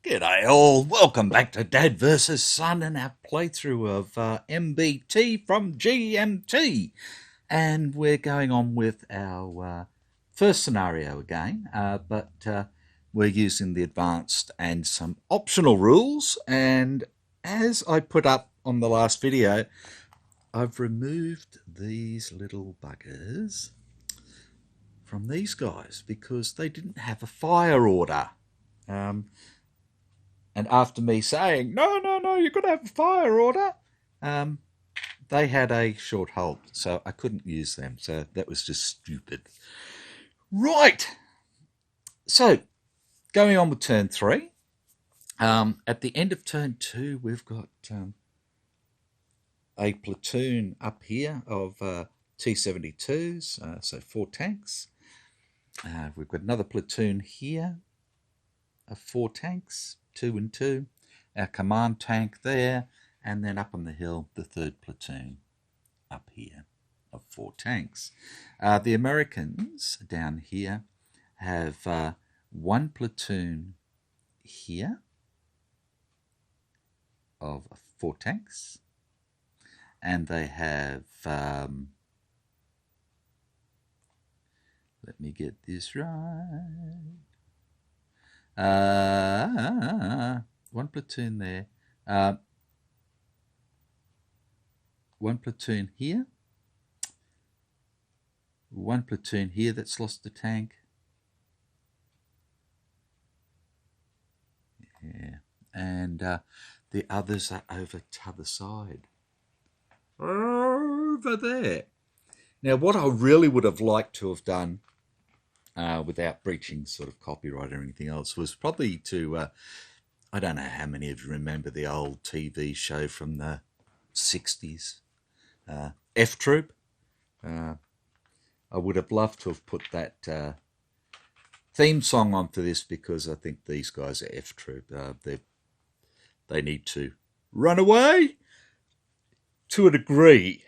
G'day all, welcome back to Dad vs Son and our playthrough of MBT from GMT. And we're going on with our first scenario again, but we're using the advanced and some optional rules. And as I put up on the last video, I've removed these little buggers from these guys because they didn't have a fire order. And after me saying, no, you've got to have a fire order, they had a short hold, so I couldn't use them. So that was just stupid. Right. So going on with turn 3. At the end of turn 2, we've got a platoon up here of T-72s, so 4 tanks. We've got another platoon here of 4 tanks. 2 and 2, our command tank there, and then up on the hill, the 3rd platoon up here of 4 tanks. The Americans down here have 1 platoon here of 4 tanks, and they have, let me get this right, 1 platoon there, 1 platoon here, 1 platoon here that's lost a tank, yeah, and the others are over to the other side, over there. Now what I really would have liked to have done, without breaching sort of copyright or anything else, was probably to, I don't know how many of you remember the old TV show from the 60s, F Troop. I would have loved to have put that theme song onto this because I think these guys are F Troop. They need to run away to a degree.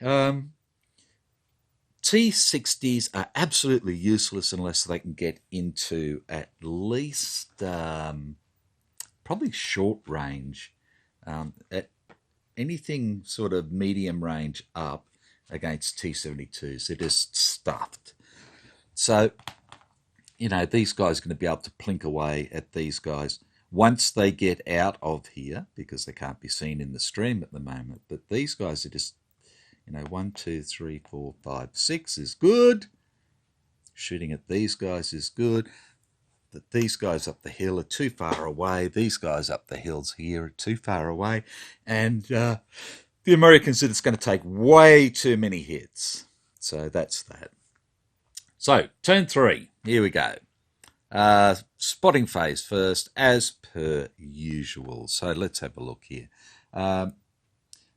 T-60s are absolutely useless unless they can get into at least probably short range. At anything sort of medium range up against T-72s, they're just stuffed. So, you know, these guys are going to be able to plink away at these guys once they get out of here because they can't be seen in the stream at the moment. But these guys are just, you know, 1, 2, 3, 4, 5, 6 is good. Shooting at these guys is good. But these guys up the hill are too far away. These guys up the hills here are too far away. And the Americans said it's going to take way too many hits. So that's that. So, turn 3. Here we go. Spotting phase first, as per usual. So let's have a look here.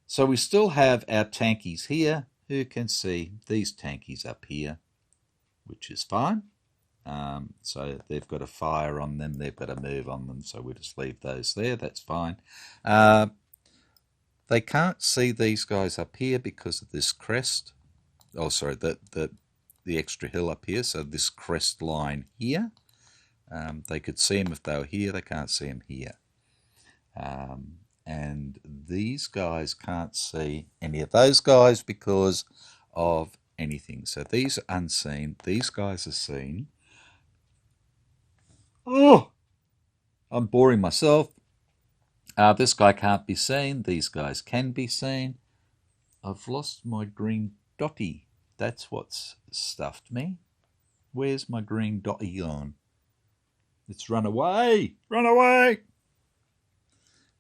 So we still have our tankies here who can see these tankies up here, which is fine. So they've got a fire on them, they've got a move on them, so we'll just leave those there, that's fine. They can't see these guys up here because of this crest. Oh, sorry, the extra hill up here, so this crest line here. They could see them if they were here, they can't see them here. And these guys can't see any of those guys because of anything. So these are unseen. These guys are seen. Oh, I'm boring myself. This guy can't be seen. These guys can be seen. I've lost my green dotty. That's what's stuffed me. Where's my green dotty gone? It's run away. Run away.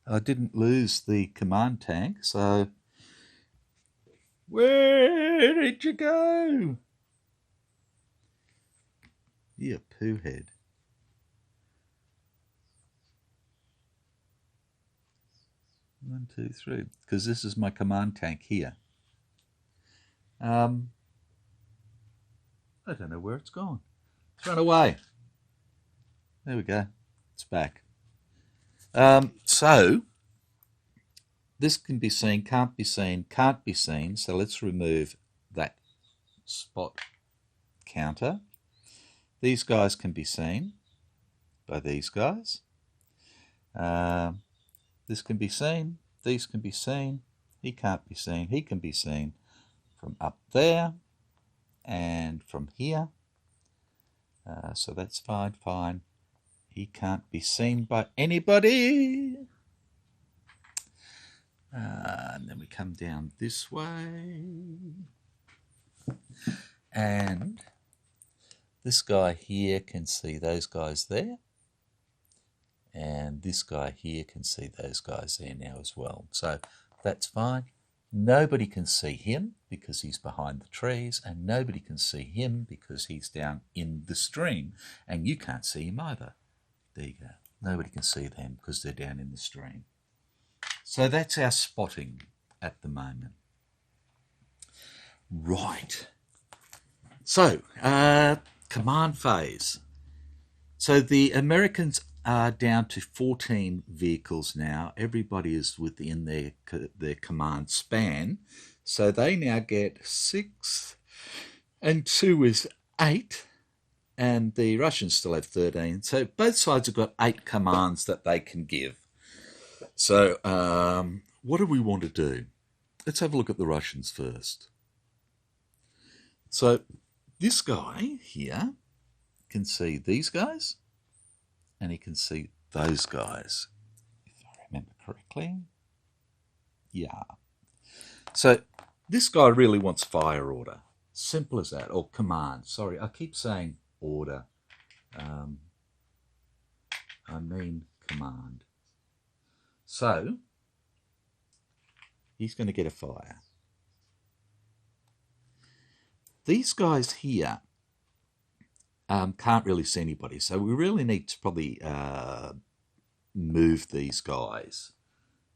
I didn't lose the command tank, so where did you go? You poo head. 1, 2, 3, because this is my command tank here. I don't know where it's gone. It's run away. There we go. It's back. So this can be seen, can't be seen, can't be seen. So let's remove that spot counter. These guys can be seen by these guys. This can be seen. These can be seen. He can't be seen. He can be seen from up there and from here. So that's fine, fine. He can't be seen by anybody. And then we come down this way. And this guy here can see those guys there. And this guy here can see those guys there now as well. So that's fine. Nobody can see him because he's behind the trees, and nobody can see him because he's down in the stream. And you can't see him either. There you go. Nobody can see them because they're down in the stream. So that's our spotting at the moment. Right. So, command phase. So the Americans are down to 14 vehicles now. Everybody is within their command span. So they now get 6 and 2 is 8. And the Russians still have 13. So both sides have got 8 commands that they can give. So what do we want to do? Let's have a look at the Russians first. So this guy here can see these guys, and he can see those guys, if I remember correctly. Yeah. So this guy really wants fire order. Simple as that. Or command. Sorry, I keep saying order. I mean command. So he's going to get a fire. These guys here can't really see anybody, so we really need to probably move these guys.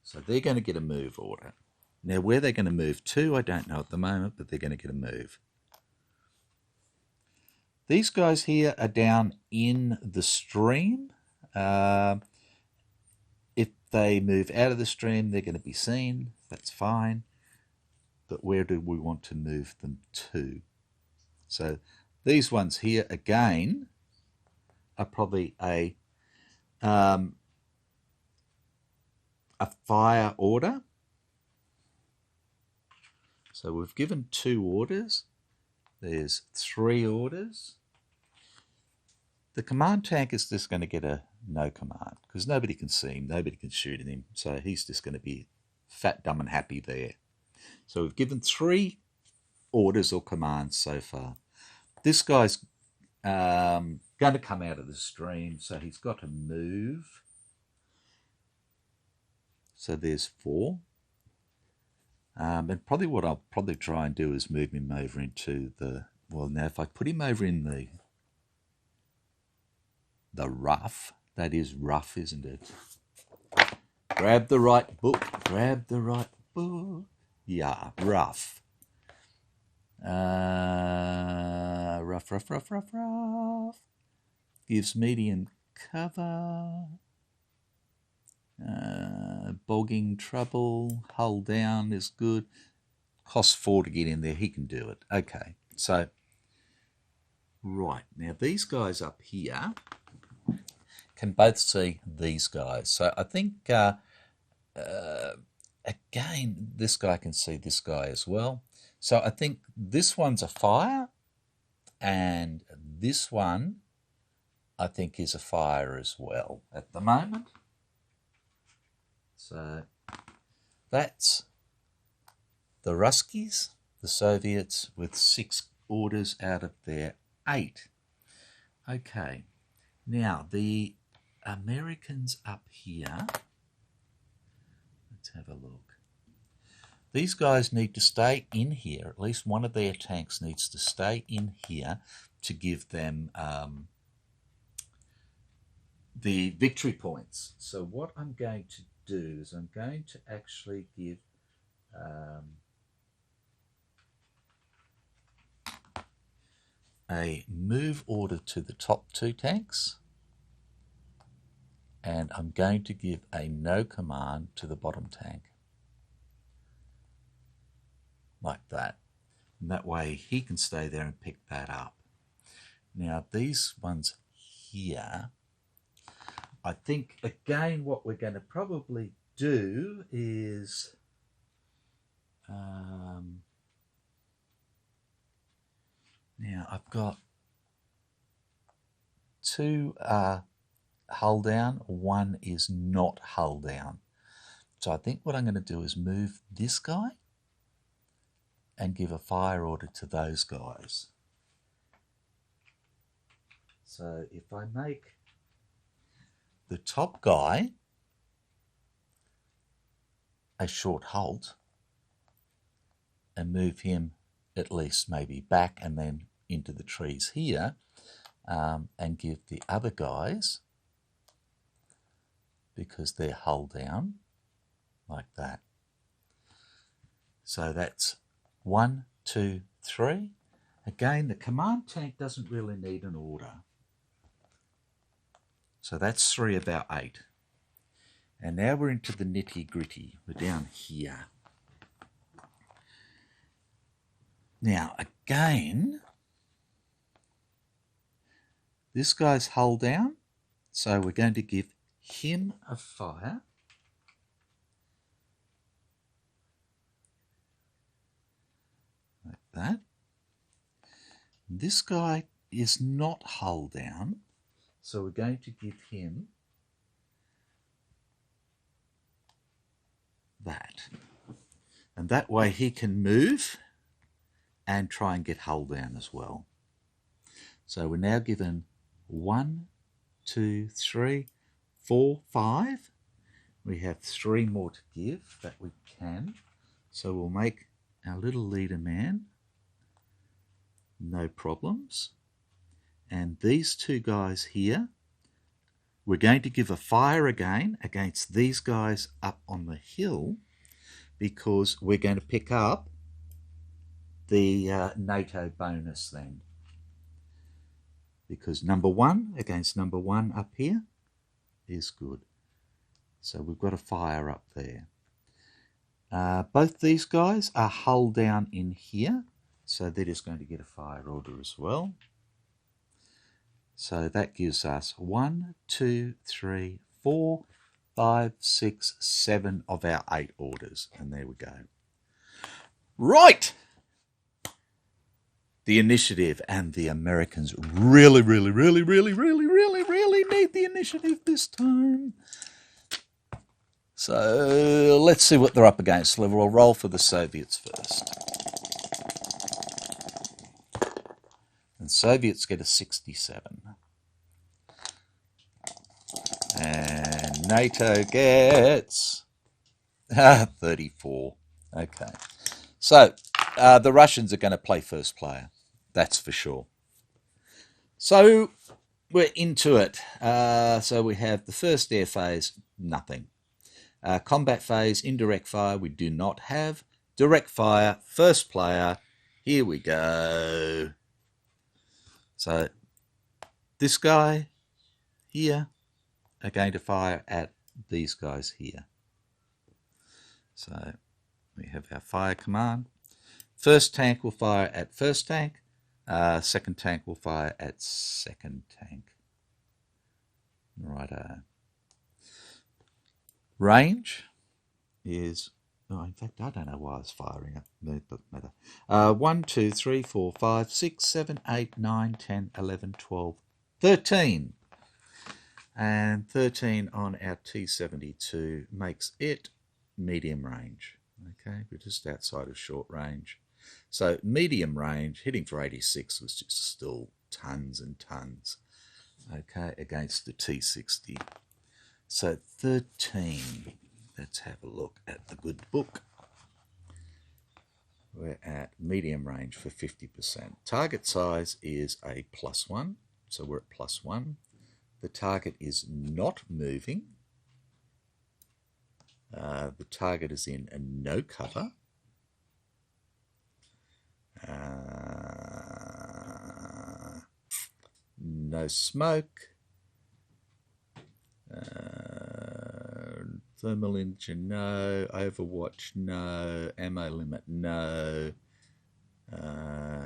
So they're going to get a move order. Now, where they're going to move to, I don't know at the moment, but they're going to get a move. These guys here are down in the stream. If they move out of the stream, they're going to be seen. That's fine. But where do we want to move them to? So these ones here, again, are probably a fire order. So we've given 2 orders. There's 3 orders. The command tank is just going to get a no command because nobody can see him, nobody can shoot at him. So he's just going to be fat, dumb and happy there. So we've given 3 orders or commands so far. This guy's going to come out of the stream, so he's got to move. So there's 4. And probably what I'll probably try and do is move him over into the... Well, now if I put him over in the rough, that is rough, isn't it? Grab the right book. Grab the right book. Yeah, rough. Rough. Gives medium cover. Bogging trouble. Hull down is good. Costs 4 to get in there. He can do it. Okay, so right now these guys up here can both see these guys. So I think again this guy can see this guy as well. So I think this one's a fire, and this one I think is a fire as well at the moment. So that's the Ruskies, the Soviets, with 6 orders out of their 8. Okay, now the Americans up here, let's have a look. These guys need to stay in here. At least one of their tanks needs to stay in here to give them the victory points. So what I'm going to do is I'm going to actually give a move order to the top 2 tanks and I'm going to give a no command to the bottom tank. Like that. And that way he can stay there and pick that up. Now these ones here, I think again what we're going to probably do is now I've got two hull down, one is not hull down. So I think what I'm going to do is move this guy and give a fire order to those guys. So if I make the top guy a short halt and move him at least maybe back and then into the trees here, and give the other guys, because they're hull down, like that. So that's 1, 2, 3. Again, the command tank doesn't really need an order. So that's 3 about 8. And now we're into the nitty gritty. We're down here. Now, again, this guy's hull down, so we're going to give him a fire. Like that. This guy is not hull down, so we're going to give him that. And that way he can move and try and get hull down as well. So we're now given 1, 2, 3, 4, 5. We have 3 more to give that we can. So we'll make our little leader man, no problems. And these 2 guys here, we're going to give a fire again against these guys up on the hill, because we're going to pick up the NATO bonus then. Because number 1 against number 1 up here is good. So we've got a fire up there. Both these guys are hull down in here, so they're just going to get a fire order as well. So that gives us 1, 2, 3, 4, 5, 6, 7 of our 8 orders. And there we go. Right! The initiative, and the Americans really need the initiative this time. So let's see what they're up against. We'll roll for the Soviets first. And Soviets get a 67. And NATO gets 34. Okay. So the Russians are going to play first player. That's for sure. So we're into it. So we have the first air phase, nothing. Combat phase, indirect fire, we do not have. Direct fire, first player, here we go. So this guy here are going to fire at these guys here. So we have our fire command. First tank will fire at first tank. Second tank will fire at second tank. Righto. Range is, oh, in fact, I don't know why I was firing it. It doesn't matter. 1, 2, 3, 4, 5, 6, 7, 8, 9, 10, 11, 12, 13. And 13 on our T-72 makes it medium range. Okay, we're just outside of short range. So medium range, hitting for 86 was just still tons and tons, okay, against the T-60. So 13, let's have a look at the good book. We're at medium range for 50%. Target size is a +1, so we're at +1. The target is not moving. The target is in a no cover. No smoke. Thermal engine, no. Overwatch, no. Ammo limit, no.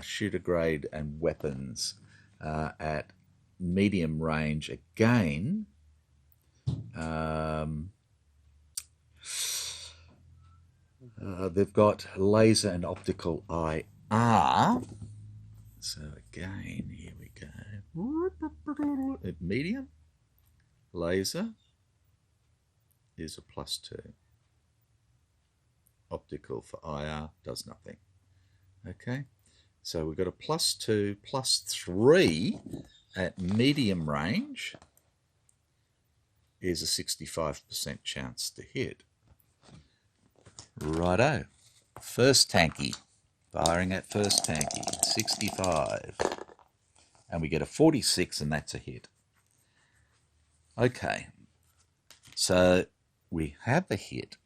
Shooter grade and weapons at medium range again. They've got laser and optical IR. So again, here we go. At medium, laser is a +2. Optical for IR does nothing. Okay, so we've got a +2, +3 at medium range is a 65% chance to hit. Righto. First tanky. Firing at first tanky. 65. And we get a 46, and that's a hit. Okay. So we have a hit.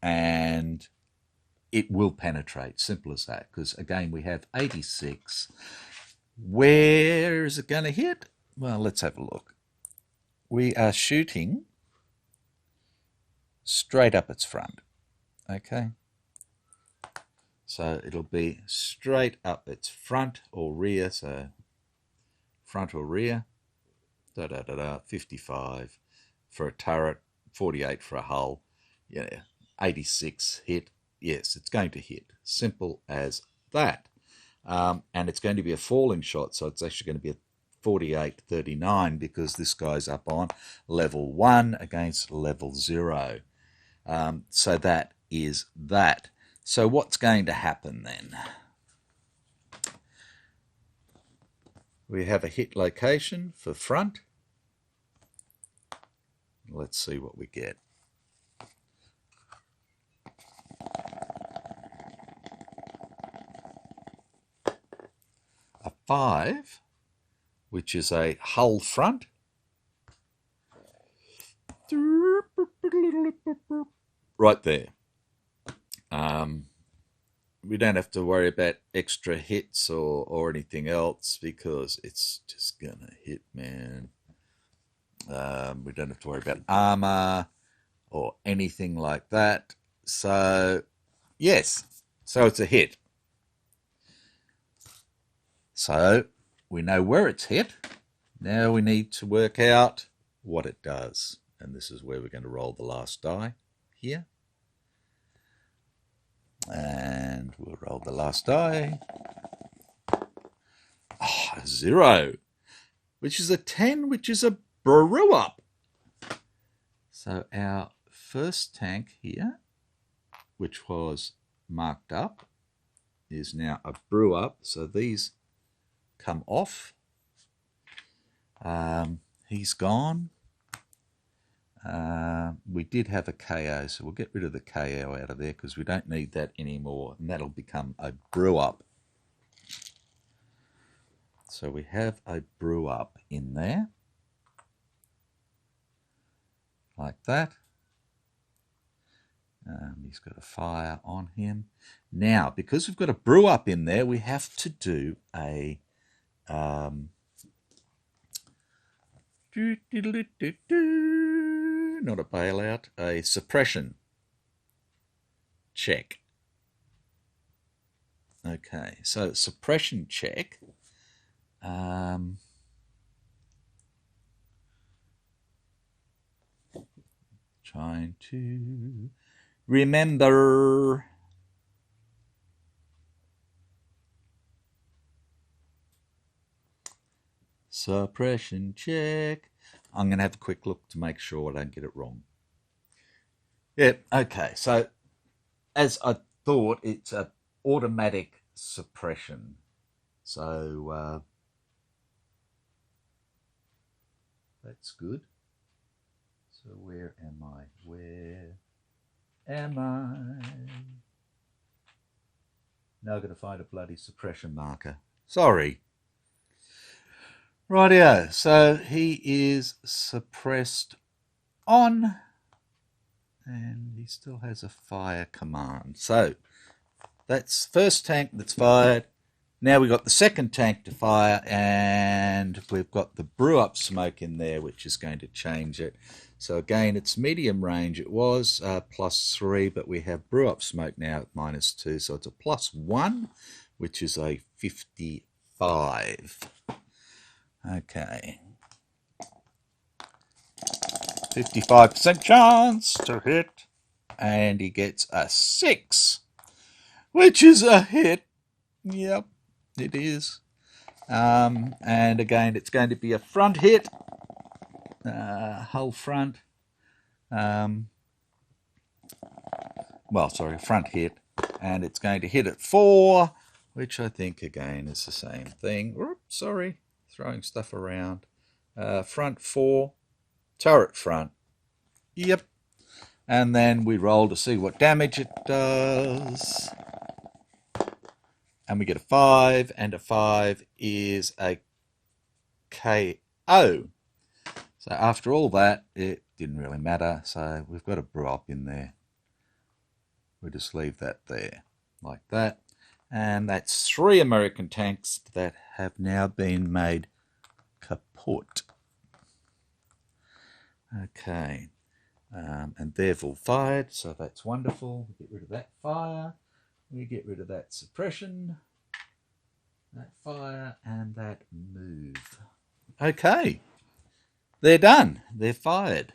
And it will penetrate. Simple as that. Because, again, we have 86. Where is it going to hit? Well, let's have a look. We are shooting straight up its front. Okay. So it'll be straight up its front or rear. So front or rear. 55 for a turret, 48 for a hull. Yeah, 86 hit. Yes, it's going to hit. Simple as that. And it's going to be a falling shot, so it's actually going to be a 48-39 because this guy's up on level 1 against level 0. So that is that. So what's going to happen then? We have a hit location for front. Let's see what we get. A 5, which is a hull front. Right there. We don't have to worry about extra hits or anything else because it's just going to hit, man. We don't have to worry about armor or anything like that. So, yes. So it's a hit. So we know where it's hit. Now we need to work out what it does. And this is where we're going to roll the last die here. And we'll roll the last die. Oh, 0, which is a 10, which is a brew up. So our first tank here, which was marked up, is now a brew up. So these come off. He's gone. We did have a KO, so we'll get rid of the KO out of there because we don't need that anymore, and that'll become a brew up. So we have a brew up in there, like that. He's got a fire on him. Now, because we've got a brew up in there, we have to do a not a bailout, a suppression check. Okay, so suppression check. Trying to remember. Suppression check. I'm going to have a quick look to make sure I don't get it wrong. Yeah, okay. So, as I thought, it's an automatic suppression. So, that's good. So, where am I? Where am I? Now I've got to find a bloody suppression marker. Sorry. Rightio, so he is suppressed on, and he still has a fire command. So that's first tank that's fired, Now we've got the second tank to fire, and we've got the brew up smoke in there, which is going to change it. So again, it's medium range. It was +3, but we have brew up smoke now at -2, so it's a +1, which is a 55. Okay. 55% chance to hit, and he gets a 6, which is a hit. Yep, it is. And again, it's going to be a front hit, whole front. A front hit, and it's going to hit at 4, which I think again is the same thing. Oops, sorry, throwing stuff around. Front 4, turret front. Yep. And then we roll to see what damage it does. And we get a 5, and a 5 is a KO. So after all that, it didn't really matter. So we've got a brew up in there. We'll just leave that there, like that. And that's 3 American tanks that have now been made kaput. Okay. And they've all fired, so that's wonderful. We get rid of that fire. We get rid of that suppression, that fire, and that move. Okay. They're done. They're fired.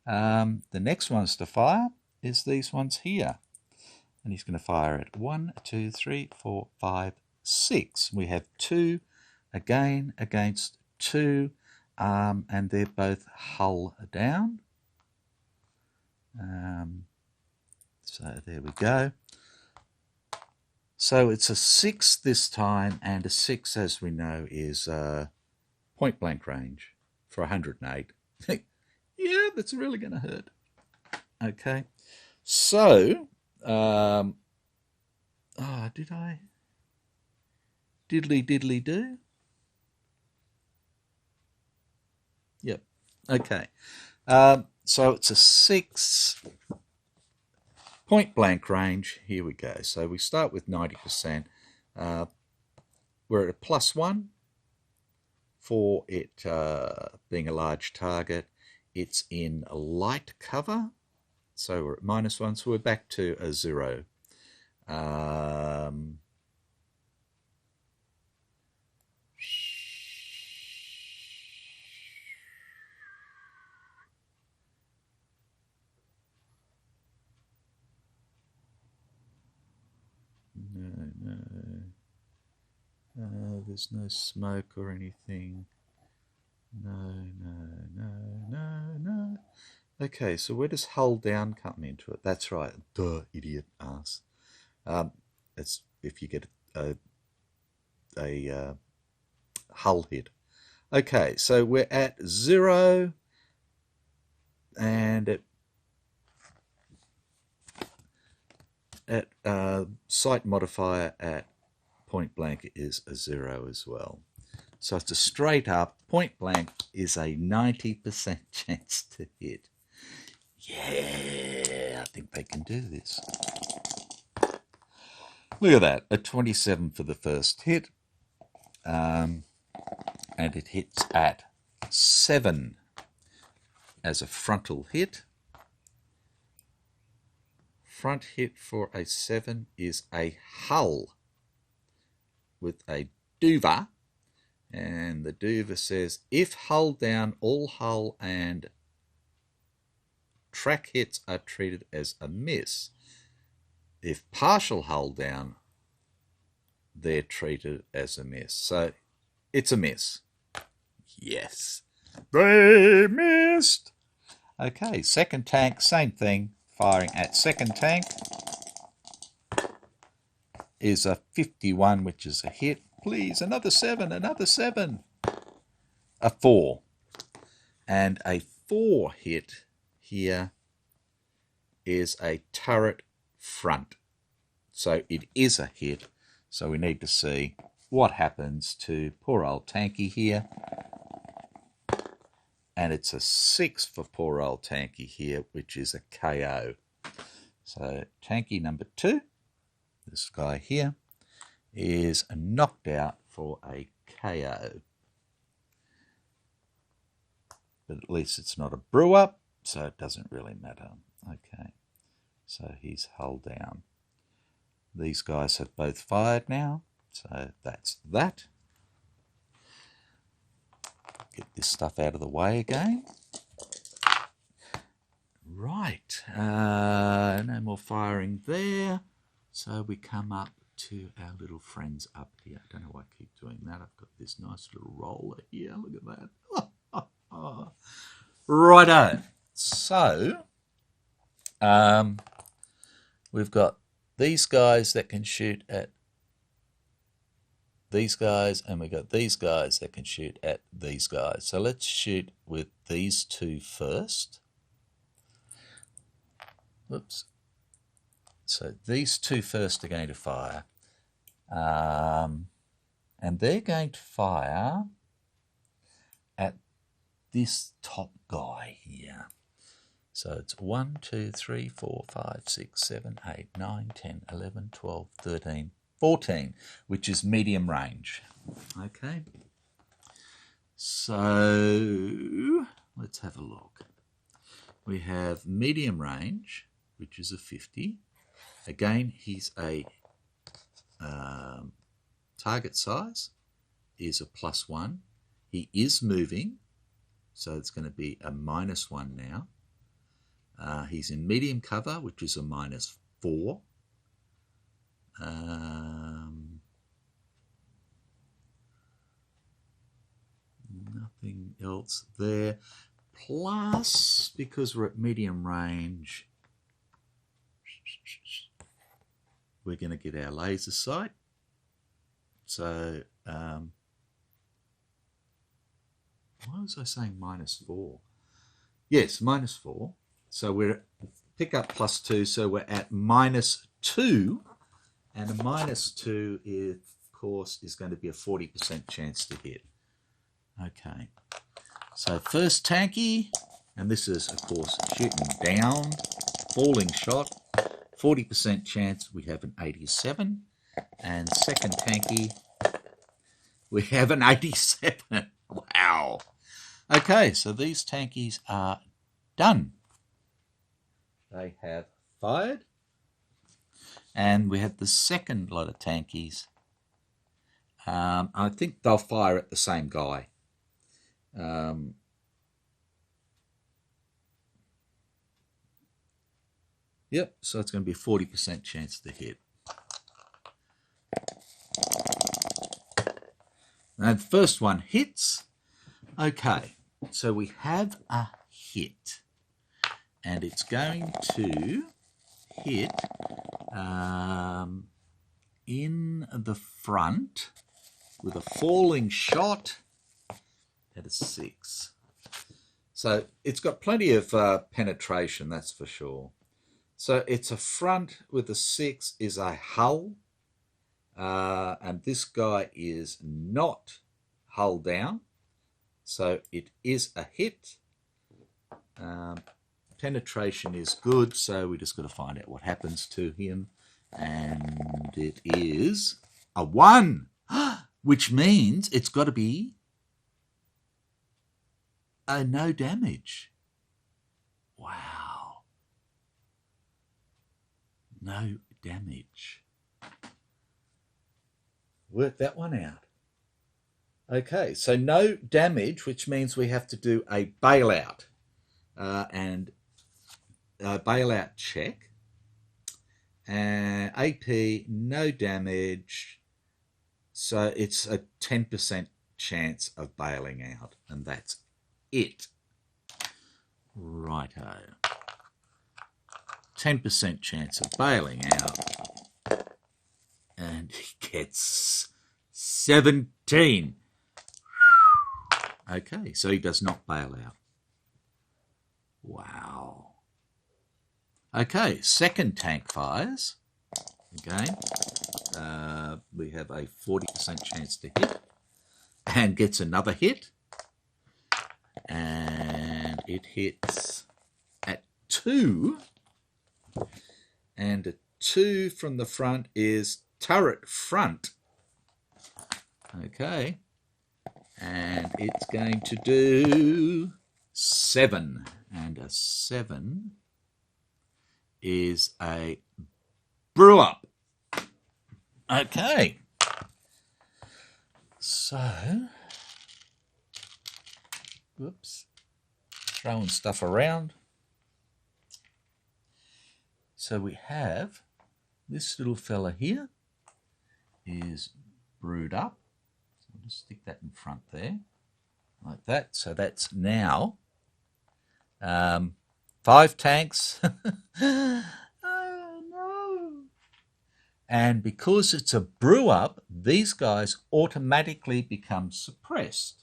The next ones to fire is these ones here. And he's going to fire at 1, 2, 3, 4, 5, 6. We have 2 again against 2, and they're both hull down. So there we go. So it's a 6 this time, and a 6, as we know, is point blank range for 108. Yeah, that's really going to hurt. Okay, so did I diddly do? Yep. Okay. So it's a 6 point blank range. Here we go. So we start with 90%. We're at a +1 for it being a large target. It's in a light cover. So we're at -1. So we're back to a 0. No, there's no smoke or anything. No. Okay, so where does hull down come into it? That's right. Duh, idiot ass. It's if you get a hull hit. Okay, so we're at 0, and at sight modifier at point blank is a 0 as well. So it's a straight up point blank is a 90% chance to hit. Yeah, I think they can do this. Look at that, a 27 for the first hit, and it hits at 7 as a frontal hit. Front hit for a 7 is a hull with a duva, and the duva says if hull down, all hull and track hits are treated as a miss. If partial hull down, they're treated as a miss. So it's a miss. Yes, they missed. Okay, second tank, same thing, firing at second tank is a 51, which is a hit. Please, another 7, another 7. A 4. And a 4 hit here is a turret front. So it is a hit. So we need to see what happens to poor old Tanky here. And it's a 6 for poor old Tanky here, which is a KO. So Tanky number 2, this guy here, is knocked out for a KO. But at least it's not a brew up, so it doesn't really matter. Okay, so he's hull down. These guys have both fired now, so that's that. Get this stuff out of the way again. Right, no more firing there. So we come up to our little friends up here. I don't know why I keep doing that. I've got this nice little roller here. Look at that. Righto. So we've got these guys that can shoot at these guys, and we've got these guys that can shoot at these guys. So let's shoot with these two first. Whoops. So these two first are going to fire. And they're going to fire at this top guy here. So it's 1, 2, 3, 4, 5, 6, 7, 8, 9, 10, 11, 12, 13, 14, which is medium range. Okay. So let's have a look. We have medium range, which is a 50. Again, he's a target size is a +1. He is moving, so it's going to be a -1 now. He's in medium cover, which is a -4. Nothing else there. Plus, because we're at medium range, we're going to get our laser sight. So, why was I saying -4? Yes, -4. So we're pick up +2, so we're at -2. And a -2, is, of course, is going to be a 40% chance to hit. Okay. So first tanky, and this is, of course, shooting down, falling shot. 40% chance we have an 87. And second tanky, we have an 87. Wow. Okay, so these tankies are done. They have fired. And we have the second lot of tankies. I think they'll fire at the same guy. Yep, so it's going to be a 40% chance to hit. Now the first one hits. Okay, so we have a hit. And it's going to hit in the front with a falling shot at a 6. So it's got plenty of penetration, that's for sure. So it's a front with a 6 is a hull. And this guy is not hull down. So it is a hit. Penetration is good, so we just got to find out what happens to him. And it is a 1, which means it's got to be a no damage. Wow. No damage. Work that one out. Okay, so no damage, which means we have to do a bailout. And a bailout check. AP, no damage. So it's a 10% chance of bailing out. And that's it. Righto. 10% chance of bailing out. And he gets 17. Okay, so he does not bail out. Wow. Okay, second tank fires. Again, we have a 40% chance to hit. And gets another hit. And it hits at 2. And a 2 from the front is turret front Okay. And it's going to do 7. And a 7 is a brew up. Okay. So, whoops, throwing stuff around. So we have this little fella here is brewed up. So I'll just stick that in front there, like that. So that's now 5 tanks. Oh no! And because it's a brew up, these guys automatically become suppressed.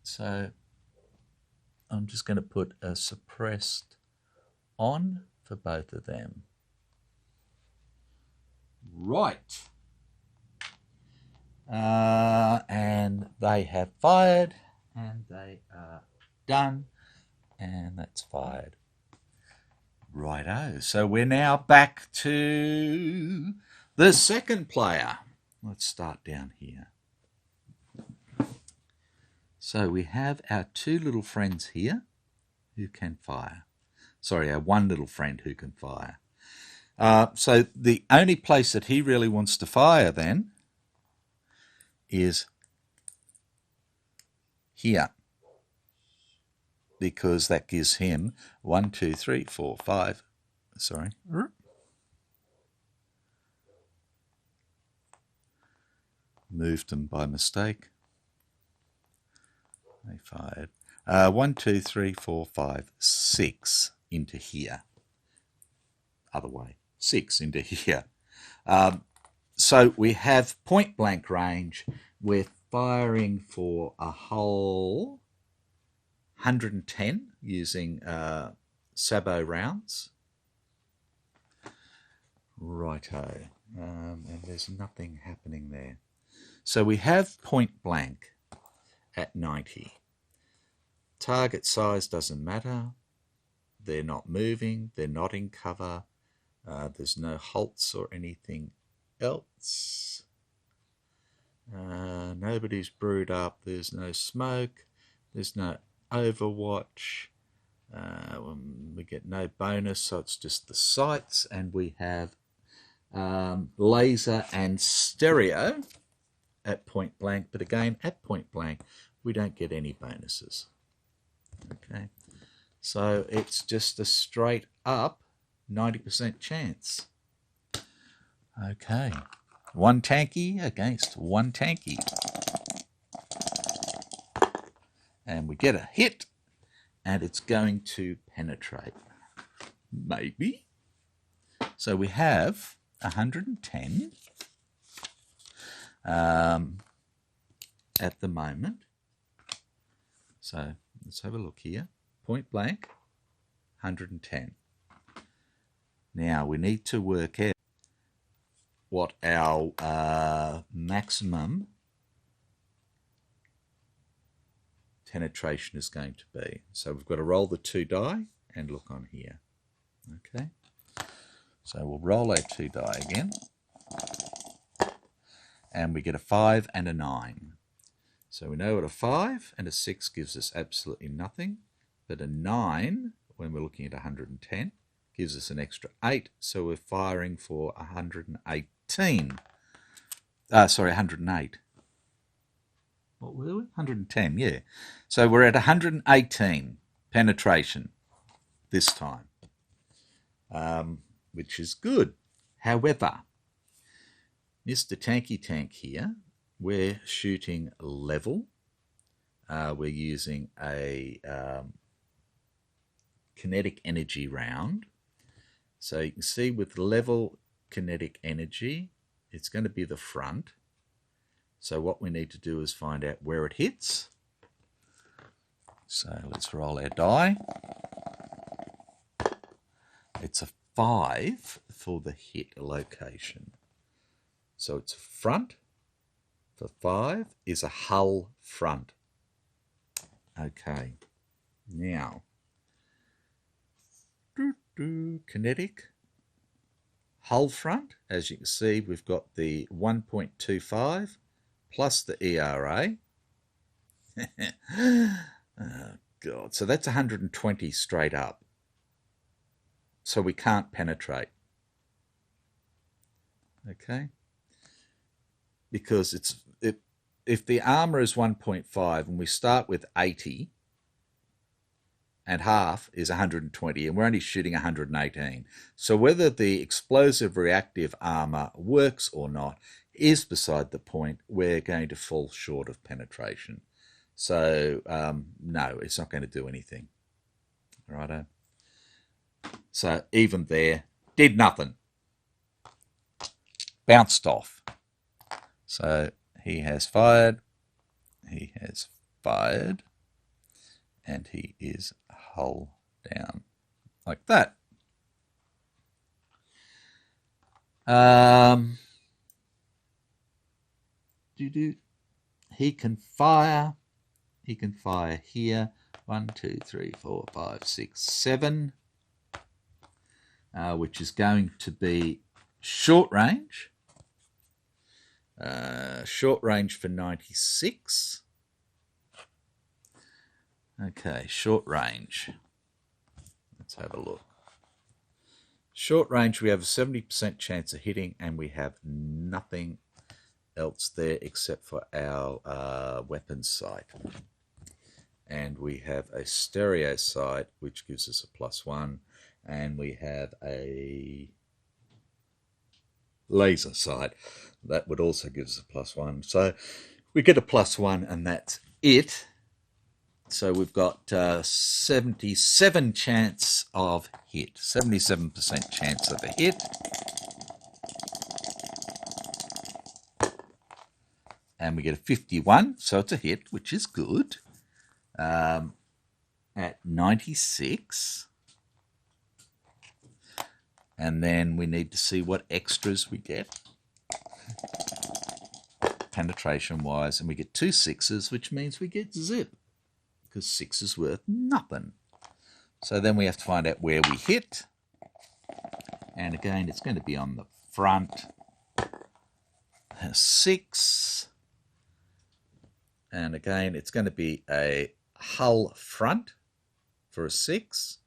So I'm just going to put a suppressed on for both of them. Right. And they have fired, and they are done, and that's fired. Righto. So we're now back to the second player. Let's start down here. So we have our 2 little friends here who can fire. Sorry, our 1 little friend who can fire. So the only place that he really wants to fire then is here, because that gives him 1, 2, 3, 4, 5. Sorry. Moved them by mistake. They fired 1, 2, 3, 4, 5, 6 into here. Other way, 6 into here. So we have point blank range. We're firing for a whole 110 using sabot rounds. Righto. And there's nothing happening there. So we have point blank at 90. Target size doesn't matter. They're not moving. They're not in cover. There's no halts or anything else. Nobody's brewed up. There's no smoke. There's no overwatch. We get no bonus, so it's just the sights. And we have laser and stereo at point blank. But again, at point blank, we don't get any bonuses. Okay, so it's just a straight up 90% chance. Okay, 1 tanky against 1 tanky. And we get a hit, and it's going to penetrate. Maybe. So we have 110 at the moment. So let's have a look here. Point blank, 110. Now we need to work out what our maximum penetration is going to be. So we've got to roll the 2 die and look on here. Okay. So we'll roll our 2 die again. And we get a 5 and a 9. So we know what a 5 and a 6 gives us absolutely nothing, but a 9, when we're looking at 110, gives us an extra 8, so we're firing for 118. Sorry, 108. What were we? 110, yeah. So we're at 118 penetration this time, which is good. However, Mr. Tanky Tank here, we're shooting level. We're using a kinetic energy round. So you can see with level kinetic energy, it's going to be the front. So what we need to do is find out where it hits. So let's roll our die. It's a 5 for the hit location. So it's front for 5 is a hull front. Okay, now kinetic hull front. As you can see, we've got the 1.25 plus the ERA. Oh, God. So that's 120 straight up. So we can't penetrate. Okay? Because if the armour is 1.5 and we start with 80 and half is 120 and we're only shooting 118. So whether the explosive reactive armour works or not is beside the point. We're going to fall short of penetration. So no, it's not going to do anything. Righto. So even there, did nothing. Bounced off. So he has fired. He has fired. And he is hull down. Like that. He can fire. He can fire here. 1, 2, 3, 4, 5, 6, 7. Which is going to be short range. Short range for 96. Okay, short range. Let's have a look. Short range, we have a 70% chance of hitting, and we have nothing else there except for our weapons sight. And we have a stereo sight, which gives us a +1, and we have a laser sight. That would also give us a +1. So we get a +1, and that's it. So we've got 77 chance of hit, 77% chance of a hit. And we get a 51, so it's a hit, which is good. At 96. And then we need to see what extras we get, penetration-wise, and we get 2 6s, which means we get zip, because 6 is worth nothing. So then we have to find out where we hit, and again, it's going to be on the front. 6, and again, it's going to be a hull front for a 6.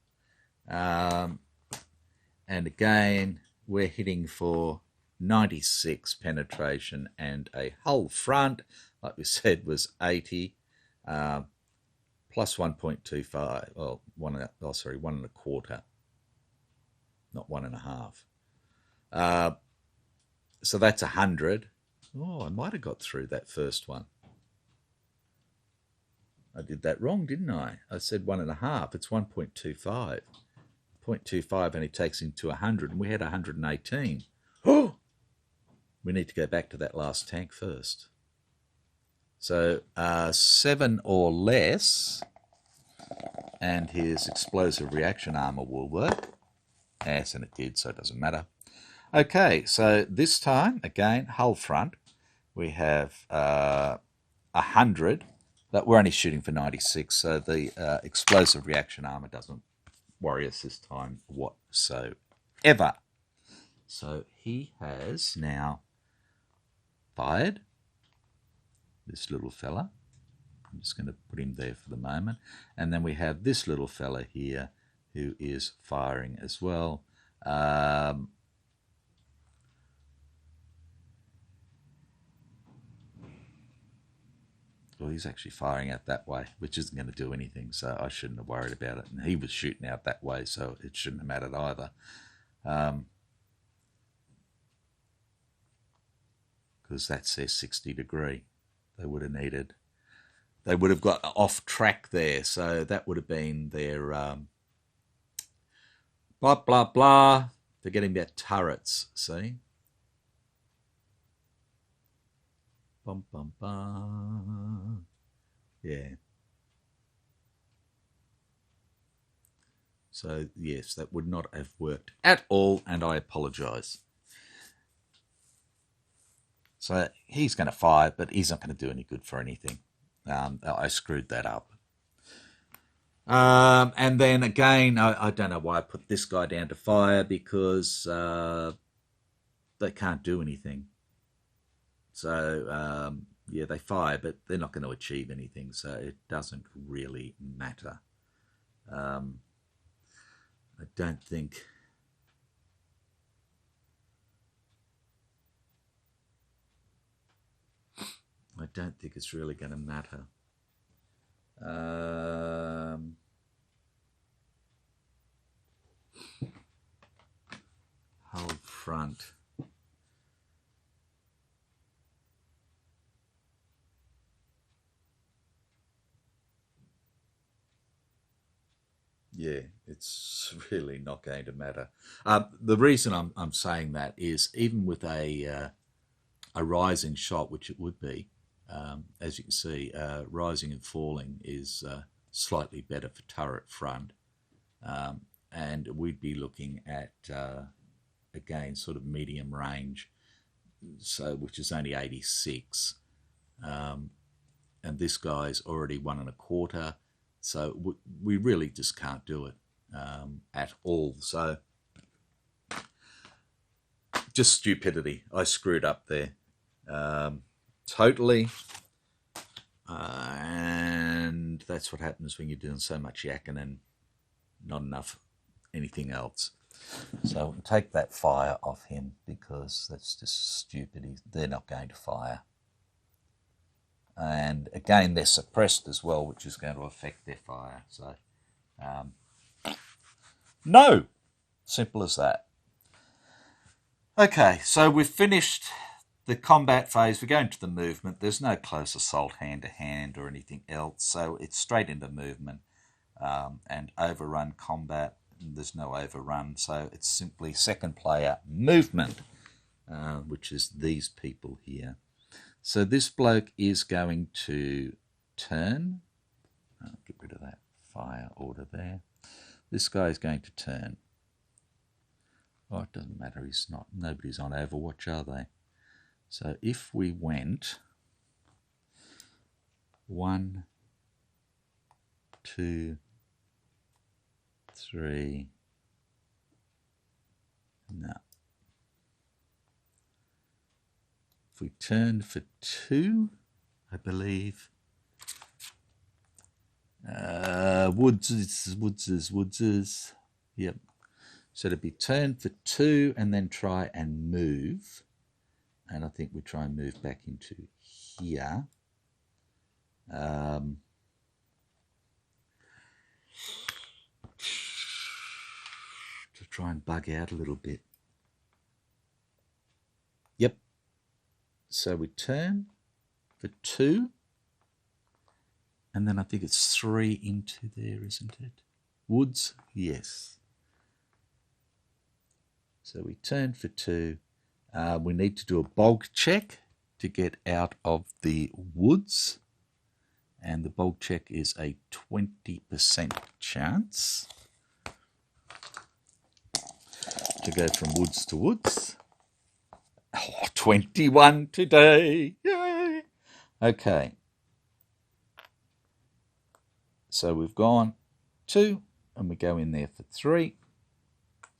And again, we're hitting for 96 penetration, and a hull front, like we said, was 80, plus 1.25. Well, 1.25, not 1.5. So that's 100. Oh, I might have got through that first one. I did that wrong, didn't I? I said 1.5. It's 1.25. 0.25 only takes into 100, and we had 118. Oh! We need to go back to that last tank first. So 7 or less, and his explosive reaction armor will work. Yes, and it did, so it doesn't matter. Okay, so this time, again, hull front, we have 100, but we're only shooting for 96, so the explosive reaction armor doesn't worry us this time whatsoever. So he has now fired this little fella. I'm just going to put him there for the moment. And then we have this little fella here who is firing as well. Well, he's actually firing out that way, which isn't going to do anything, so I shouldn't have worried about it. And he was shooting out that way, so it shouldn't have mattered either. Because that's their 60 degree. They would have needed. They would have got off track there, so that would have been their blah, blah, blah. Forgetting about turrets, see? Bum, bum, bum. Yeah. So, yes, that would not have worked at all, and I apologise. So he's going to fire, but he's not going to do any good for anything. I screwed that up. And then again, I don't know why I put this guy down to fire, because they can't do anything. So, yeah, they fire, but they're not going to achieve anything, so it doesn't really matter. I don't think... it's really going to matter. Hold front. Yeah, it's really not going to matter. The reason I'm saying that is even with a rising shot, which it would be, as you can see, rising and falling is slightly better for turret front, and we'd be looking at again sort of medium range, so which is only 86, and this guy's already 1.25. So we really just can't do it at all. So just stupidity. I screwed up there totally. And that's what happens when you're doing so much yakking and not enough anything else. So take that fire off him because that's just stupid. They're not going to fire. And again, they're suppressed as well, which is going to affect their fire. So, no! Simple as that. Okay, so we've finished the combat phase. We're going to the movement. There's no close assault hand-to-hand or anything else, so it's straight into movement. And overrun combat, there's no overrun, so it's simply second player movement, which is these people here. So this bloke is going to turn. I'll get rid of that fire order there. This guy is going to turn. Oh, it doesn't matter. He's not. Nobody's on Overwatch, are they? So if we went 1, 2, 3. No. If we turned for 2, I believe. Woodses. Yep. So it'd be turn for 2 and then try and move. And I think we try and move back into here. To try and bug out a little bit. Yep. So we turn for 2. And then I think it's 3 into there, isn't it? Woods, yes. So we turn for 2. We need to do a bulk check to get out of the woods. And the bulk check is a 20% chance to go from woods to woods. Oh, 21 today. Yay! Okay. So we've gone 2 and we go in there for 3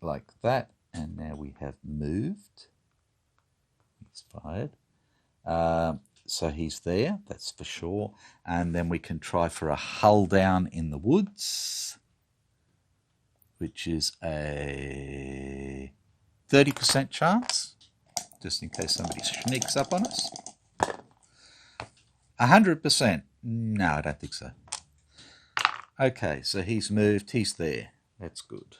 like that. And now we have moved. He's fired. So he's there, that's for sure. And then we can try for a hull down in the woods, which is a 30% chance, just in case somebody sneaks up on us. 100%. No, I don't think so. Okay, so he's moved, he's there. That's good.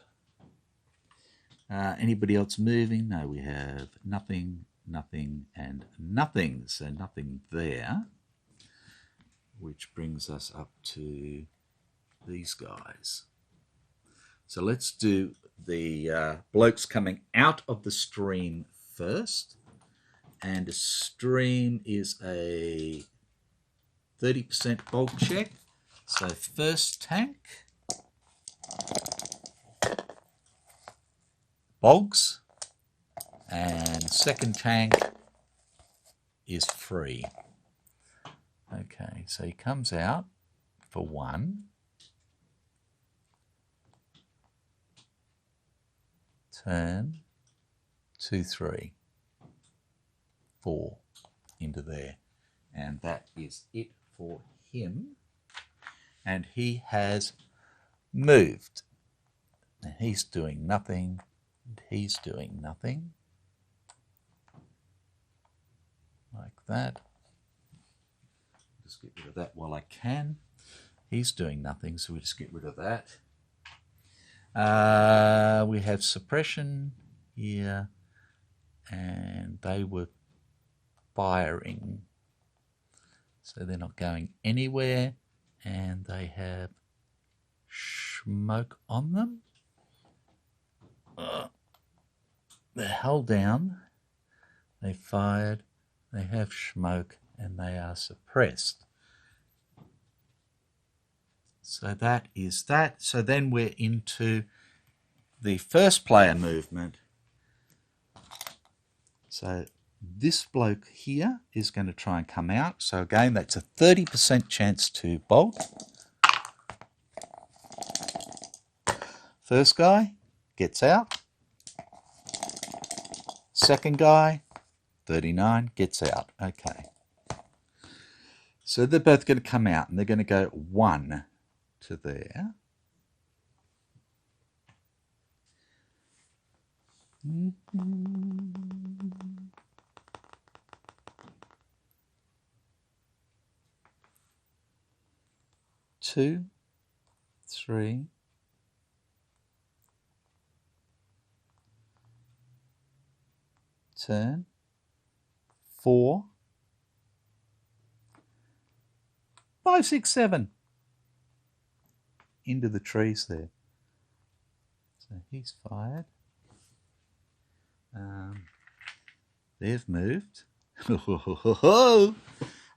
Anybody else moving? No, we have nothing, nothing, and nothing. So nothing there, which brings us up to these guys. So let's do the blokes coming out of the stream first. And the stream is a 30% bulk check. So first tank, bogs, and second tank is free. Okay, so he comes out for 1. Turn, 2, 3. 4 into there. And that is it for him. And he has moved. And he's doing nothing. And he's doing nothing. Like that. Just get rid of that while I can. He's doing nothing, so we just get rid of that. We have suppression here, and they were firing, so they're not going anywhere, and they have smoke on them. They're held down, they fired, they have smoke, and they are suppressed. So that is that. So then we're into the first player movement. So this bloke here is going to try and come out. So again, that's a 30% chance to bolt. First guy gets out. Second guy, 39, gets out. Okay. So they're both going to come out, and they're going to go 1 to there. Two, 3, turn, 4, 5, 6, 7 into the trees there. So he's fired. They've moved.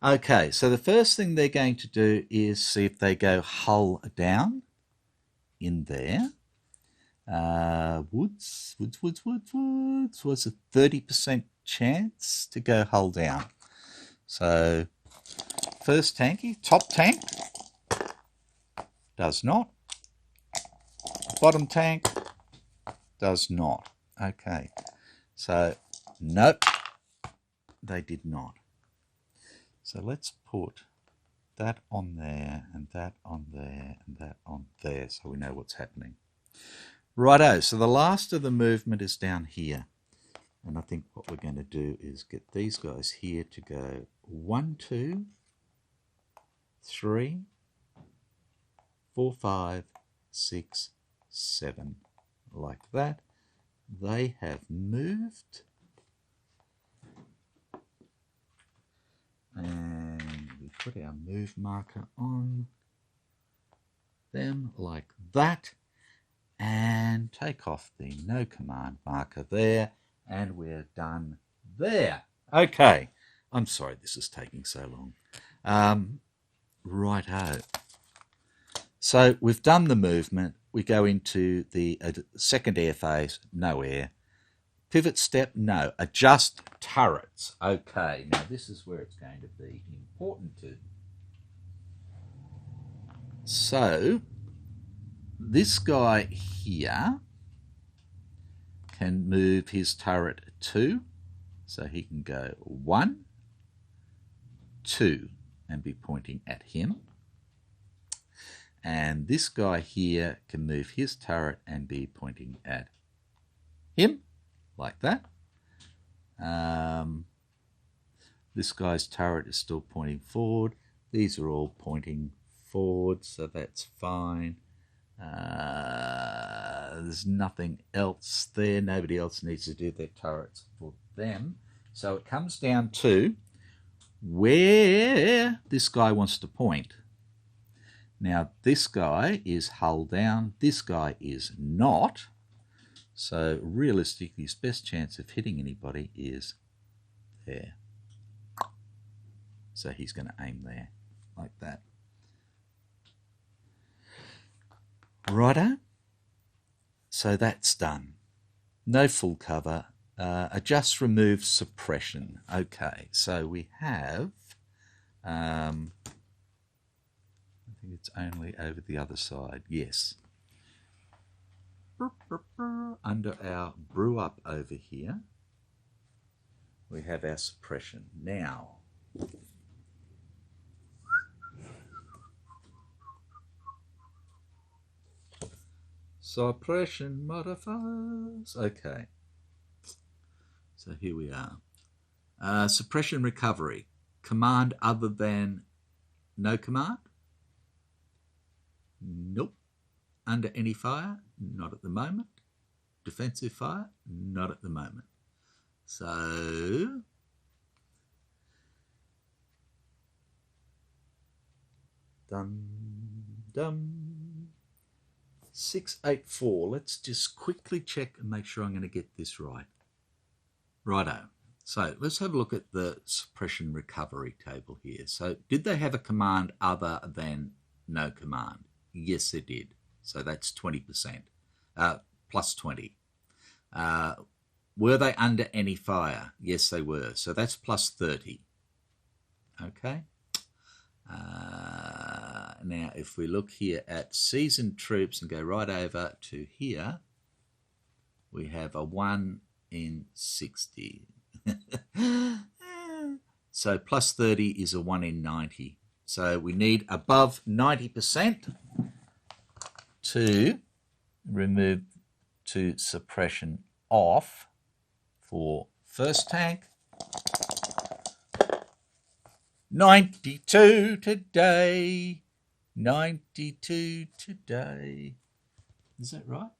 Okay, so the first thing they're going to do is see if they go hull down in there. Woods was a 30% chance to go hull down. So first tanky, top tank, does not. Bottom tank, does not. Okay, so nope, they did not. So let's put that on there, and that on there, and that on there, so we know what's happening. Righto, so the last of the movement is down here. And I think what we're going to do is get these guys here to go 1, 2, 3, 4, 5, 6, 7. Like that. They have moved. And we put our move marker on them like that. And take off the no command marker there. And we're done there. Okay. I'm sorry this is taking so long. Righto. So we've done the movement. We go into the second air phase, no air. Pivot step, no. Adjust turrets. Okay, now this is where it's going to be important to. So, this guy here can move his turret 2. So he can go 1, 2, and be pointing at him. And this guy here can move his turret and be pointing at him. Like that. This guy's turret is still pointing forward. These are all pointing forward, so that's fine. There's nothing else there. Nobody else needs to do their turrets for them. So it comes down to where this guy wants to point. Now, this guy is hull down. This guy is not. So realistically, his best chance of hitting anybody is there. So he's going to aim there, like that. Righto. So that's done. No full cover. Adjust, remove, suppression. Okay, so we have... I think it's only over the other side. Yes. Under our brew up over here, we have our suppression. Now, suppression modifiers. Okay, so here we are. Suppression recovery. Command other than no command? Nope. Under any fire? Not at the moment. Defensive fire? Not at the moment. So, dum, dum, 684. Let's just quickly check and make sure I'm going to get this right. Righto. So let's have a look at the suppression recovery table here. So did they have a command other than no command? Yes, they did. So that's 20%, plus 20. Were they under any fire? Yes, they were. So that's plus 30. Okay. Now, if we look here at seasoned troops and go right over to here, we have a 1 in 60. So plus 30 is a 1 in 90. So we need above 90% to remove to suppression off for first tank. 92 today. 92 today. Is that right?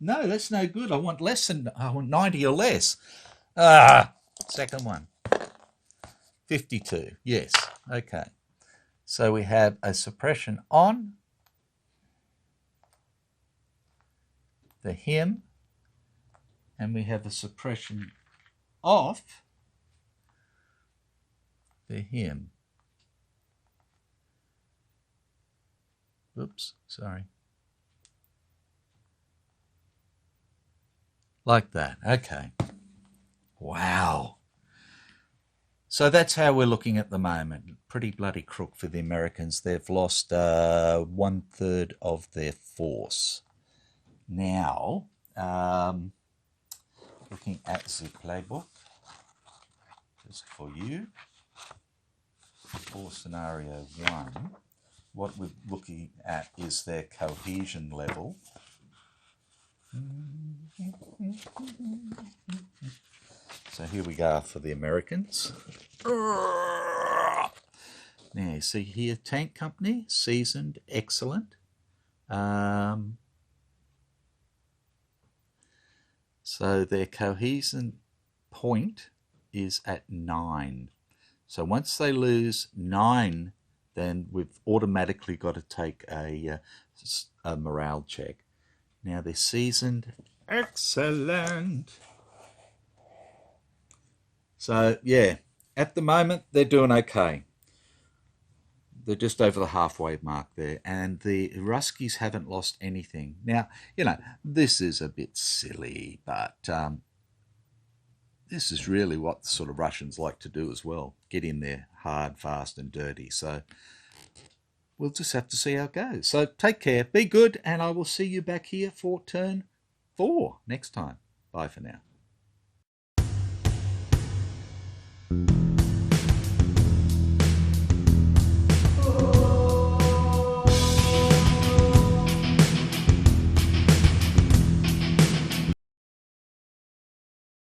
No, that's no good. I want 90 or less. Second one. 52. Yes. Okay. So we have a suppression on the him, and we have a suppression off the him. Oops, sorry. Like that. Okay. Wow. So that's how we're looking at the moment. Pretty bloody crook for the Americans. They've lost 1/3 of their force. Now, looking at the playbook, just for you, for scenario 1, what we're looking at is their cohesion level. So here we go for the Americans. Now you see here, tank company, seasoned, excellent. So their cohesion point is at 9. So once they lose 9, then we've automatically got to take a morale check. Now they're seasoned, excellent. So yeah, at the moment they're doing okay. They're just over the halfway mark there, and the Ruskies haven't lost anything. Now, you know, this is a bit silly, but this is really what the sort of Russians like to do as well. Get in there hard, fast, and dirty. So we'll just have to see how it goes. So take care, be good, and I will see you back here for turn 4 next time. Bye for now.